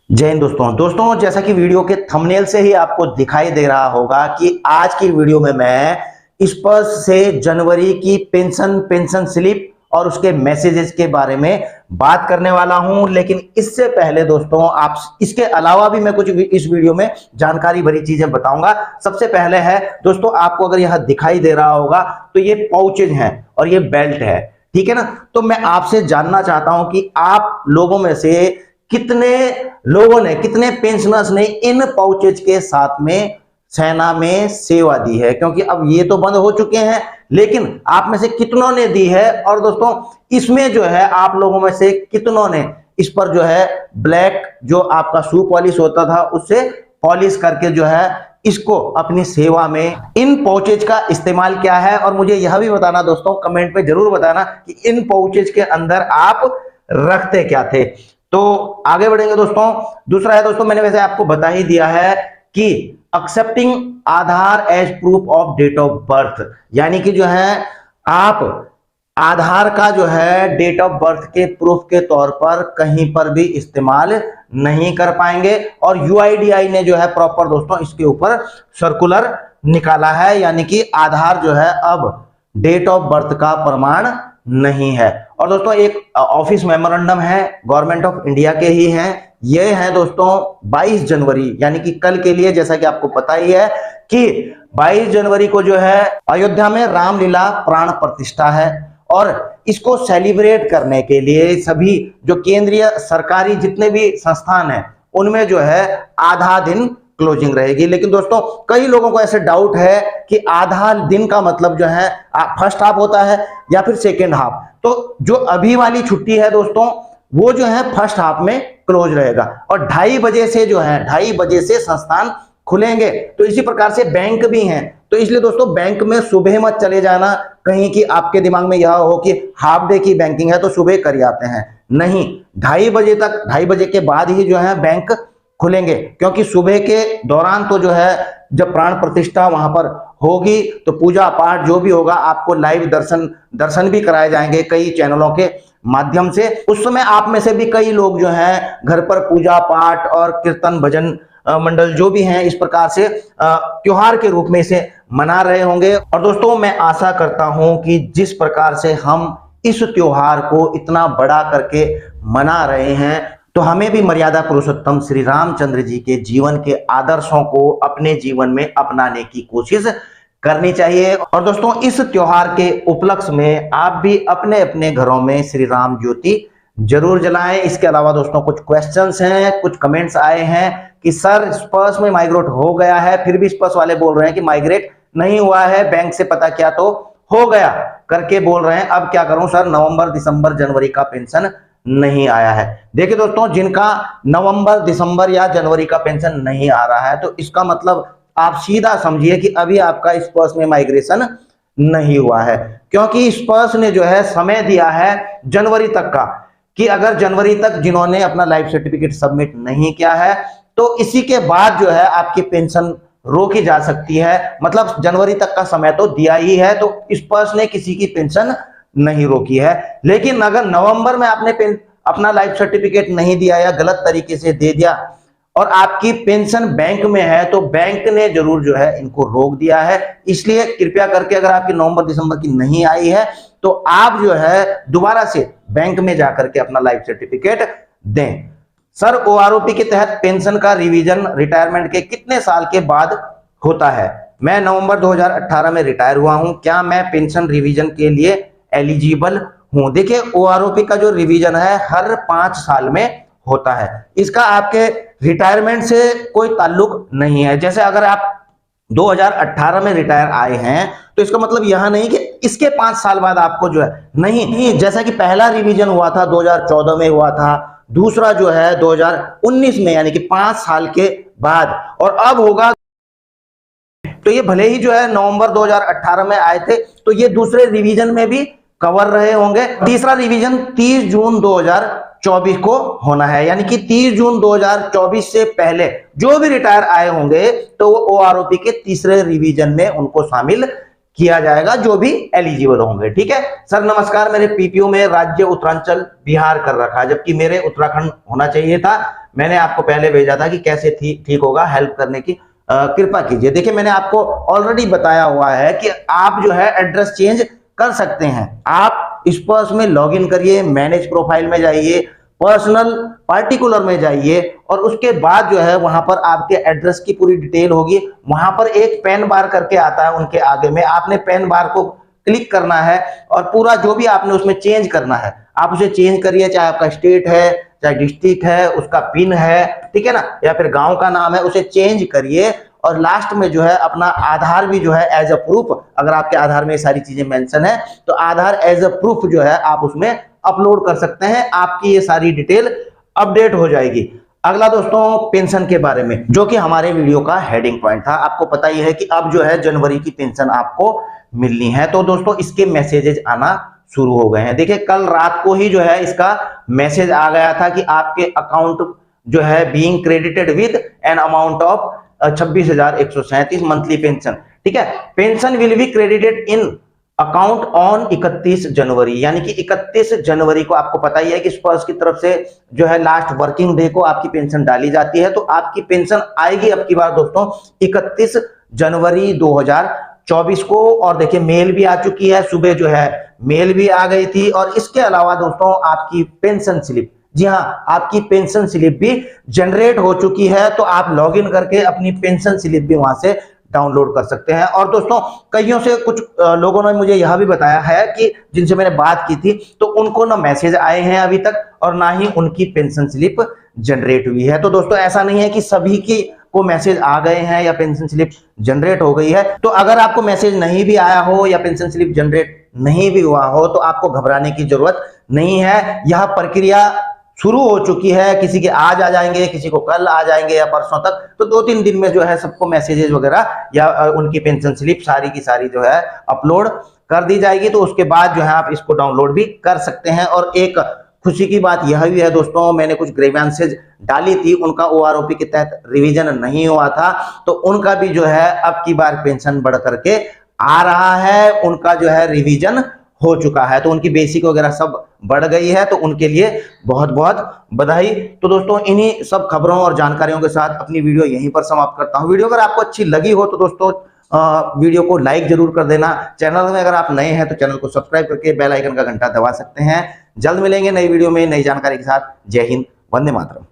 जय हिंद दोस्तों जैसा कि वीडियो के थंबनेल से ही आपको दिखाई दे रहा होगा कि आज की वीडियो में मैं स्पष्ट से जनवरी की पेंशन स्लिप और उसके मैसेजेस के बारे में बात करने वाला हूं। लेकिन इससे पहले दोस्तों आप इसके अलावा भी मैं कुछ इस वीडियो में जानकारी भरी चीजें बताऊंगा। सबसे पहले है दोस्तों, आपको अगर यह दिखाई दे रहा होगा तो ये पाउचेज हैं और ये बेल्ट है, ठीक है ना। तो मैं आपसे जानना चाहता हूं कि आप लोगों में से कितने पेंशनर्स ने इन पाउचेज के साथ में सेना में सेवा दी है, क्योंकि अब ये तो बंद हो चुके हैं, लेकिन आप में से कितनों ने दी है। और दोस्तों इसमें जो है आप लोगों में से कितनों ने इस पर जो है ब्लैक जो आपका शू पॉलिश होता था उससे पॉलिश करके जो है इसको अपनी सेवा में इन पाउचेज का इस्तेमाल किया है। और मुझे यह भी बताना दोस्तों, कमेंट पे जरूर बताना कि इन पाउचेज के अंदर आप रखते क्या थे। तो आगे बढ़ेंगे दोस्तों। दूसरा है दोस्तों, मैंने वैसे आपको बता ही दिया है कि accepting Aadhaar as proof of date of birth, यानी कि जो है आप आधार का जो है डेट ऑफ बर्थ के प्रूफ के तौर पर कहीं पर भी इस्तेमाल नहीं कर पाएंगे। और यूआईडीआई ने जो है प्रॉपर दोस्तों इसके ऊपर सर्कुलर निकाला है, यानी कि आधार जो है अब डेट ऑफ बर्थ का प्रमाण नहीं है। और दोस्तों एक ऑफिस मेमोरेंडम है, गवर्नमेंट ऑफ इंडिया के ही हैं, ये है दोस्तों 22 जनवरी यानी कि कल के लिए। जैसा कि आपको पता ही है कि 22 जनवरी को जो है अयोध्या में रामलीला प्राण प्रतिष्ठा है, और इसको सेलिब्रेट करने के लिए सभी जो केंद्रीय सरकारी जितने भी संस्थान हैं उनमें जो है आधा दिन क्लोजिंग रहेगी। लेकिन दोस्तों कई लोगों को ऐसे डाउट है कि आधा दिन का मतलब जो है फर्स्ट हाफ होता है या फिर सेकेंड हाफ। तो जो अभी वाली छुट्टी है दोस्तों वो जो है फर्स्ट हाफ में क्लोज रहेगा, और 2:30 बजे से जो है 2:30 बजे से संस्थान खुलेंगे। तो इसी प्रकार से बैंक भी हैं, तो इसलिए दोस्तों बैंक में सुबह मत चले जाना कहीं कि आपके दिमाग में यह हो कि हाफ डे की बैंकिंग है तो सुबह कर आते हैं। नहीं, 2:30 बजे तक, 2:30 बजे के बाद ही जो है बैंक खुलेंगे, क्योंकि सुबह के दौरान तो जो है जब प्राण प्रतिष्ठा वहां पर होगी तो पूजा पाठ जो भी होगा आपको लाइव दर्शन भी कराए जाएंगे कई चैनलों के माध्यम से। उस समय आप में से भी कई लोग जो हैं घर पर पूजा पाठ और कीर्तन भजन मंडल जो भी हैं इस प्रकार से त्योहार के रूप में इसे मना रहे होंगे। और दोस्तों मैं आशा करता हूं कि जिस प्रकार से हम इस त्योहार को इतना बड़ा करके मना रहे हैं, तो हमें भी मर्यादा पुरुषोत्तम श्री रामचंद्र जी के जीवन के आदर्शों को अपने जीवन में अपनाने की कोशिश करनी चाहिए। और दोस्तों इस त्योहार के उपलक्ष्य में आप भी अपने अपने घरों में श्री राम ज्योति जरूर जलाएं। इसके अलावा दोस्तों कुछ क्वेश्चंस हैं, कुछ कमेंट्स आए हैं कि सर स्पर्श में माइग्रेट हो गया है, फिर भी स्पर्श वाले बोल रहे हैं कि माइग्रेट नहीं हुआ है, बैंक से पता किया तो हो गया करके बोल रहे हैं। अब क्या करूं सर, नवंबर दिसंबर जनवरी का पेंशन नहीं आया है। देखिए दोस्तों जिनका नवंबर दिसंबर या जनवरी का पेंशन नहीं आ रहा है तो इसका मतलब आप सीधा समझिए कि अभी आपका स्पर्श में माइग्रेशन नहीं हुआ है, क्योंकि स्पर्श ने जो है समय दिया है जनवरी तक का, कि अगर जनवरी तक जिन्होंने अपना लाइफ सर्टिफिकेट सबमिट नहीं किया है तो इसी के बाद जो है आपकी पेंशन रोकी जा सकती है। मतलब जनवरी तक का समय तो दिया ही है, तो स्पर्श ने किसी की पेंशन नहीं रोकी है। लेकिन अगर नवंबर में आपने अपना लाइफ सर्टिफिकेट नहीं दिया या गलत तरीके से दे दिया और आपकी पेंशन बैंक में है तो बैंक ने जरूर जो है इनको रोक दिया है। इसलिए कृपया करके अगर आपकी नवंबर दिसंबर की नहीं आई है तो आप जो है दोबारा से बैंक में जाकर के अपना लाइफ सर्टिफिकेट दें। सर ओआरओपी के तहत पेंशन का रिवीजन रिटायरमेंट के कितने साल के बाद होता है? मैं नवंबर 2018 में रिटायर हुआ हूं, क्या मैं पेंशन रिवीजन के लिए एलिजिबल हूं? देखिए ओआरओपी का जो रिवीजन है हर 5 साल में होता है, इसका आपके रिटायरमेंट से कोई ताल्लुक नहीं है। जैसे अगर आप 2018 में रिटायर आए हैं तो इसका मतलब यह नहीं कि इसके 5 साल बाद आपको जो है नहीं, जैसा कि पहला रिवीजन हुआ था 2014 में हुआ था, दूसरा जो है 2019 में यानी कि 5 साल के बाद, और अब होगा। तो ये भले ही जो है नवंबर 2018 में आए थे तो ये दूसरे रिवीजन में भी कवर रहे होंगे। तीसरा रिवीजन 30 जून 2024 को होना है, यानी कि 30 जून 2024 से पहले जो भी रिटायर आए होंगे तो वो ओआरओपी के तीसरे रिवीजन में उनको शामिल किया जाएगा जो भी एलिजिबल होंगे। ठीक है सर, नमस्कार। मेरे पीपीओ में राज्य उत्तरांचल बिहार कर रखा है, जबकि मेरे उत्तराखंड होना चाहिए था। मैंने आपको पहले भेजा था कि कैसे ठीक होगा, हेल्प करने की कृपा कीजिए। देखिए मैंने आपको ऑलरेडी बताया हुआ है कि आप जो है एड्रेस चेंज कर सकते हैं। आप स्पर्श में लॉगिन करिए, मैनेज प्रोफाइल में जाइए, पर्सनल पार्टिकुलर में जाइए और उसके बाद जो है वहां पर आपके एड्रेस की पूरी डिटेल होगी। वहां पर एक पेन बार करके आता है, उनके आगे में आपने पेन बार को क्लिक करना है और पूरा जो भी आपने उसमें चेंज करना है आप उसे चेंज करिए, चाहे आपका स्टेट है, चाहे डिस्ट्रिक्ट है, उसका पिन है, ठीक है ना, या फिर गांव का नाम है, उसे चेंज करिए। और लास्ट में जो है अपना आधार भी जो है एज अ प्रूफ, अगर आपके आधार में ये सारी चीजें मेंशन है तो आधार एज अ प्रूफ जो है आप उसमें अपलोड कर सकते हैं, आपकी ये सारी डिटेल अपडेट हो जाएगी। अगला दोस्तों पेंशन के बारे में, जो कि हमारे वीडियो का हेडिंग पॉइंट था। आपको पता ही है कि अब जो है जनवरी की पेंशन आपको मिलनी है, तो दोस्तों इसके मैसेजेस आना शुरू हो गए हैं। देखिए कल रात को ही जो है इसका मैसेज आ गया था कि आपके अकाउंट जो है being credited with an amount of 26,137 monthly pension, ठीक है। Pension will be credited in account on 31 जनवरी, यानी कि 31 जनवरी को आपको पता ही है कि स्पर्श की तरफ से जो है लास्ट वर्किंग डे को आपकी पेंशन डाली जाती है। तो आपकी पेंशन आएगी अब की बार दोस्तों 31 जनवरी 2024 को। और देखिए मेल भी आ चुकी है, सुबह जो है मेल भी आ गई थी। और इसके अलावा दोस्तों आपकी पेंशन स्लिप, जी हाँ आपकी पेंशन स्लिप भी जनरेट हो चुकी है। तो आप लॉगिन करके अपनी पेंशन स्लिप भी वहां से डाउनलोड कर सकते हैं। और दोस्तों कईयों से कुछ लोगों ने मुझे यह भी बताया है कि जिनसे मैंने बात की थी तो उनको ना मैसेज आए हैं अभी तक और ना ही उनकी पेंशन स्लिप जनरेट हुई है। तो दोस्तों ऐसा नहीं है कि सभी की को मैसेज आ गए हैं या पेंशन स्लिप जनरेट हो गई है। तो अगर आपको मैसेज नहीं भी आया हो या पेंशन स्लिप जनरेट नहीं भी हुआ हो तो आपको घबराने की जरूरत नहीं है। यह प्रक्रिया शुरू हो चुकी है, किसी के आज आ जाएंगे, किसी को कल आ जाएंगे या परसों तक। तो 2-3 दिन में जो है सबको मैसेजेस वगैरह या उनकी पेंशन स्लिप सारी की सारी जो है अपलोड कर दी जाएगी। तो उसके बाद जो है आप इसको डाउनलोड भी कर सकते हैं। और एक खुशी की बात यह भी है दोस्तों, मैंने कुछ ग्रीवेंसेज डाली थी, उनका ओआरओपी के तहत रिवीजन नहीं हुआ था, तो उनका भी जो है अब की बार पेंशन बढ़ करके आ रहा है, उनका जो है रिवीजन हो चुका है। तो उनकी बेसिक वगैरह सब बढ़ गई है, तो उनके लिए बहुत बहुत बधाई। तो दोस्तों इन्हीं सब खबरों और जानकारियों के साथ अपनी वीडियो यहीं पर समाप्त करता हूं। वीडियो अगर आपको अच्छी लगी हो तो दोस्तों वीडियो को लाइक जरूर कर देना। चैनल में अगर आप नए हैं तो चैनल को सब्सक्राइब करके बेल आइकन का घंटा दबा सकते हैं। जल्द मिलेंगे नई वीडियो में नई जानकारी के साथ। जय हिंद, वंदे मातरम।